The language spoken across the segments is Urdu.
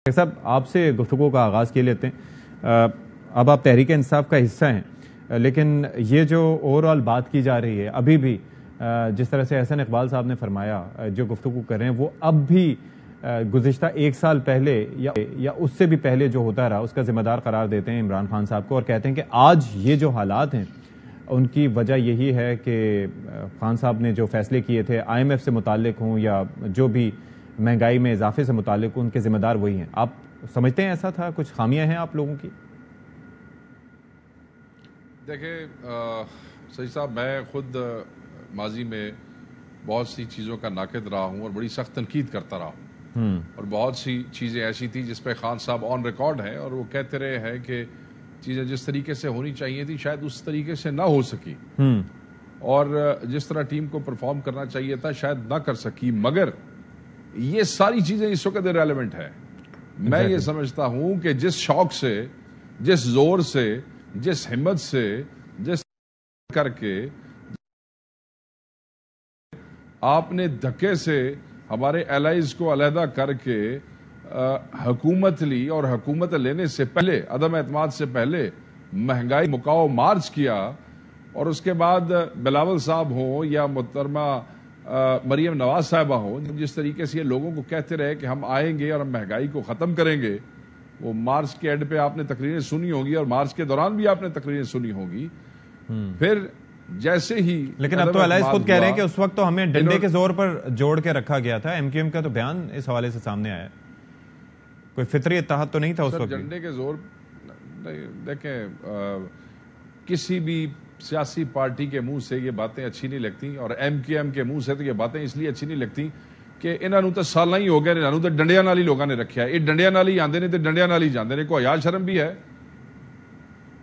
صاحب آپ سے گفتگو کا آغاز کیے لیتے ہیں. اب آپ تحریک انصاف کا حصہ ہیں، لیکن یہ جو اوور آل بات کی جا رہی ہے ابھی بھی جس طرح سے احسن اقبال صاحب نے فرمایا جو گفتگو کر رہے ہیں وہ اب بھی گزشتہ ایک سال پہلے یا اس سے بھی پہلے جو ہوتا رہا اس کا ذمہ دار قرار دیتے ہیں عمران خان صاحب کو، اور کہتے ہیں کہ آج یہ جو حالات ہیں ان کی وجہ یہی ہے کہ خان صاحب نے جو فیصلے کیے تھے آئی ایم ایف سے متعلق ہوں یا جو بھی مہنگائی میں اضافے سے متعلق ان کے ذمہ دار وہی ہیں. آپ سمجھتے ہیں ایسا تھا؟ کچھ خامیاں ہیں آپ لوگوں کی؟ دیکھیں سعید صاحب، میں خود ماضی میں بہت سی چیزوں کا ناقد رہا ہوں اور بڑی سخت تنقید کرتا رہا ہوں، اور بہت سی چیزیں ایسی تھی جس پہ خان صاحب آن ریکارڈ ہیں اور وہ کہتے رہے ہیں کہ چیزیں جس طریقے سے ہونی چاہیے تھی شاید اس طریقے سے نہ ہو سکی، اور جس طرح ٹیم کو پرفارم کرنا چاہیے تھا شاید نہ کر سکی. مگر یہ ساری چیزیں اس وقت ریلیونٹ ہے. میں یہ سمجھتا ہوں کہ جس شوق سے، جس زور سے، جس ہمت سے، جس کر کے آپ نے دھکے سے ہمارے الائز کو علیحدہ کر کے حکومت لی، اور حکومت لینے سے پہلے عدم اعتماد سے پہلے مہنگائی مکاؤ مارچ کیا، اور اس کے بعد بلاول صاحب ہوں یا محترمہ مریم نواز صاحبہ ہوں، جس طریقے سے یہ لوگوں کو کہتے رہے کہ ہم آئیں گے اور ہم مہنگائی کو ختم کریں گے. وہ مارچ کے اینڈ پہ آپ نے تقریریں سنی ہوگی اور مارچ کے دوران بھی آپ نے تقریریں سنی ہوگی. پھر جیسے ہی لیکن اب تو الائز خود کہہ رہے ہیں کہ اس وقت تو ہمیں ڈنڈے کے زور پر جوڑ کے رکھا گیا تھا. ایم کیو ایم کا تو بیان اس حوالے سے سامنے آیا ہے. کوئی فطری اتحاد تو نہیں تھا اس وقت. ڈنڈے کے زور دیکھیں، کسی بھی سیاسی پارٹی کے منہ سے یہ باتیں اچھی نہیں لگتی، اور ایم کیو ایم کے منہ سے تو یہ باتیں اس لیے اچھی نہیں لگتی کہ انہوں تو سالہ ہی ہو گئے، انہوں تو ڈنڈیا نال ہی لوگوں نے رکھا ہے. یہ ڈنڈیا نال ہی آندے نے تو ڈنڈیا نال ہی جاندے نے. کوئی حیا شرم بھی ہے؟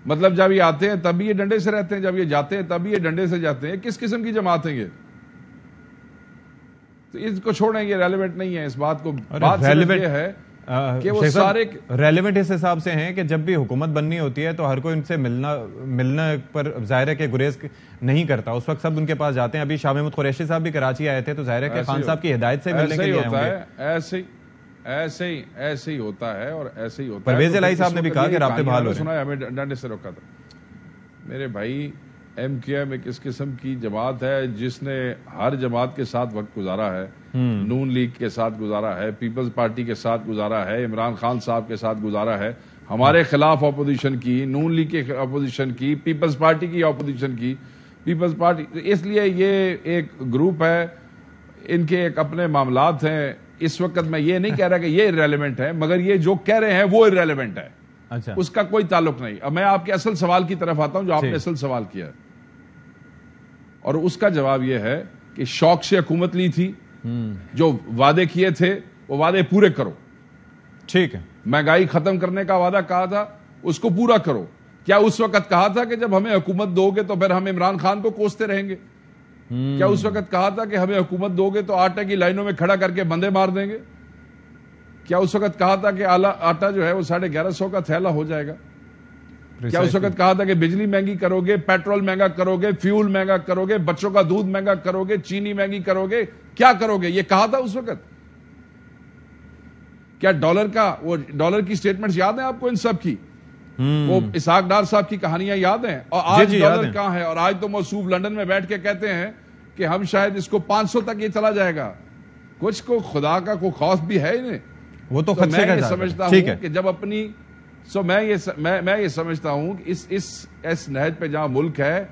مطلب جب یہ آتے ہیں تب بھی یہ ڈنڈے سے رہتے ہیں، جب یہ جاتے ہیں تب بھی یہ ڈنڈے سے جاتے ہیں. کس قسم کی جماعت ہیں یہ؟ تو اس کو چھوڑیں، یہ ریلیونٹ نہیں ہے اس بات کو. بات صرف یہ ہے کہ وہ سارے ریلیونٹ اس حساب سے ہیں کہ جب بھی حکومت بننی ہوتی ہے تو ہر کوئی ان سے ملنا پر ظاہر ہے کہ گریز نہیں کرتا. اس وقت سب ان کے پاس جاتے ہیں. ابھی شاہ محمود قریشی صاحب بھی کراچی آئے تھے تو ظاہر ہے کہ خان صاحب کی ہدایت سے ملنے کے لیے آئے ہوں گے. ایسے ہی ہوتا ہے اور ایسے ہی ہوتا ہے. پرویز الہی صاحب نے بھی کہا کہ رابطے بحال ہو رہے ہیں. سنا ہے ہمیں ڈنڈے سے روکا تھا. میرے بھائی، ایم کیو ایم ایک اس قسم کی جماعت ہے جس نے ہر جماعت کے ساتھ وقت گزارا ہے. نون لیگ کے ساتھ گزارا ہے، پیپلز پارٹی کے ساتھ گزارا ہے، عمران خان صاحب کے ساتھ گزارا ہے، ہمارے خلاف اپوزیشن کی، نون لیگ کے اپوزیشن کی، پیپلز پارٹی کی اپوزیشن کی. پیپلز پارٹی اس لیے یہ ایک گروپ ہے، ان کے ایک اپنے معاملات ہیں. اس وقت میں یہ نہیں کہہ رہا کہ یہ ارریلیونٹ ہے، مگر یہ جو کہہ رہے ہیں وہ ارریلیونٹ ہے. اچھا، اس کا کوئی تعلق نہیں. اب میں آپ کے اصل سوال کی طرف آتا ہوں جو آپ نے اصل سوال کیا ہے، اور اس کا جواب یہ ہے کہ شوق سے حکومت لی تھی. جو وعدے کیے تھے وہ وعدے پورے کرو. ٹھیک ہے. مہنگائی ختم کرنے کا وعدہ کہا تھا، اس کو پورا کرو. کیا اس وقت کہا تھا کہ جب ہمیں حکومت دو گے تو پھر ہم عمران خان کو کوستے رہیں گے؟ کیا اس وقت کہا تھا کہ ہمیں حکومت دو گے تو آٹے کی لائنوں میں کھڑا کر کے بندے مار دیں گے؟ کیا اس وقت کہا تھا کہ آٹا جو ہے وہ 1150 کا تھیلا ہو جائے گا؟ کیا اس وقت کہا تھا کہ بجلی مہنگی کرو گے، پیٹرول مہنگا کرو گے، فیول مہنگا کرو گے، بچوں کا دودھ مہنگا کرو گے، چینی مہنگی کرو گے؟ کیا کرو گے؟ یہ کہا تھا اس وقت. کیا ڈالر کی سٹیٹمنٹس یاد ہیں آپ کو ان سب کی؟ وہ اسحاق ڈار صاحب کی کہانیاں یاد ہیں؟ اور آج ڈالر کہاں ہے؟ اور آج تو موصوف لندن میں بیٹھ کے کہتے ہیں کہ ہم شاید اس کو 500 تک یہ چلا جائے گا. کچھ کو خدا کا کوئی خوف بھی ہے انہیں. وہ تو میں یہ سمجھتا ہوں کہ جب اپنی میں یہ سمجھتا ہوں کہ اس نہج پہ جہاں ملک ہے،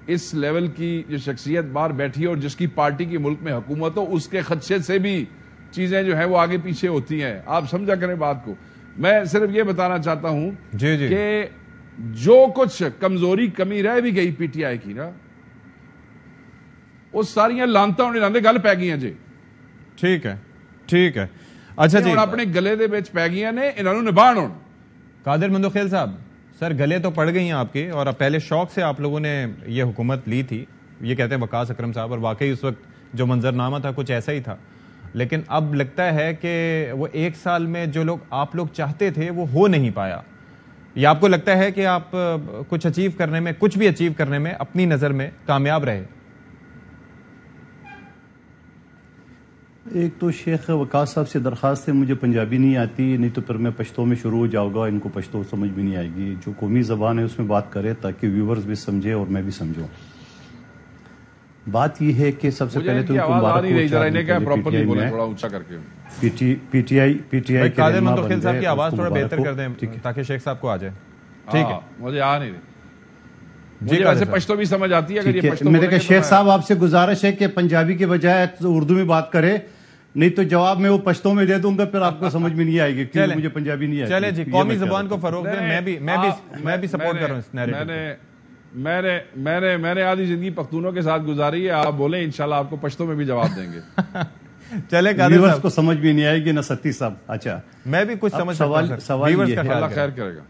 اس لیول کی جو شخصیت باہر بیٹھی ہے اور جس کی پارٹی کی ملک میں حکومت ہو، اس کے خدشے سے بھی چیزیں جو ہیں وہ آگے پیچھے ہوتی ہیں. آپ سمجھا کریں بات کو. میں صرف یہ بتانا چاہتا ہوں کہ جو کچھ کمزوری کمی رہ بھی گئی پی ٹی آئی کی نا، وہ ساریاں لانتا ہونے لاندے گل پی گئی ہیں جی. ٹھیک ہے. اچھا جی، اپنے گلے دے وچ پی گئی نے، انہوں نے نبھان ہون. قادر مندوخیل صاحب، سر گلے تو پڑ گئی ہیں آپ کے، اور پہلے شوق سے آپ لوگوں نے یہ حکومت لی تھی، یہ کہتے ہیں وقاص اکرم صاحب، اور واقعی اس وقت جو منظرنامہ تھا کچھ ایسا ہی تھا. لیکن اب لگتا ہے کہ وہ ایک سال میں جو آپ لوگ چاہتے تھے وہ ہو نہیں پایا. یا آپ کو لگتا ہے کہ آپ کچھ بھی اچیو کرنے میں اپنی نظر میں کامیاب رہے؟ ایک تو شیخ وقاص صاحب سے درخواست ہے، مجھے پنجابی نہیں آتی، نہیں تو پھر میں پشتو میں شروع ہو جاؤں گا، ان کو پشتو سمجھ بھی نہیں آئے گی. جو قومی زبان ہے اس میں بات کرے تاکہ ویورز بھی سمجھے اور میں بھی سمجھوں. بات یہ ہے کہ سب سے پہلے تو ان کو پی ٹی آئی قادر منتقل صاحب کی آواز تھوڑا بہتر کر دیں تاکہ شیخ صاحب کو آ جائے. ٹھیک ہے، مجھے آ نہیں رہی. مجھے ویسے پشتو بھی سمجھ آتی ہے. اگر یہ پشتو میرے کہ شیخ صاحب آپ سے گزارش ہے کہ پنجابی کے بجائے اردو میں بات کرے، نہیں تو جواب میں وہ پشتو میں دے دوں گا، پھر آپ کو سمجھ میں نہیں آئے گی کیونکہ مجھے پنجابی نہیں آتی. چلیں جی، قومی زبان کو فروغ دیں. میں بھی سپورٹ کر رہا ہوں اس نیریٹو. میں نے آدھی زندگی پختونوں کے ساتھ گزاری ہے. آپ بولیں انشاءاللہ آپ کو پشتو میں بھی جواب دیں گے. چلے ویورز کو سمجھ بھی نہیں آئے گی نہ ستی صاحب. اچھا میں بھی کچھ سمجھ سوال اللہ خیر کرے گا.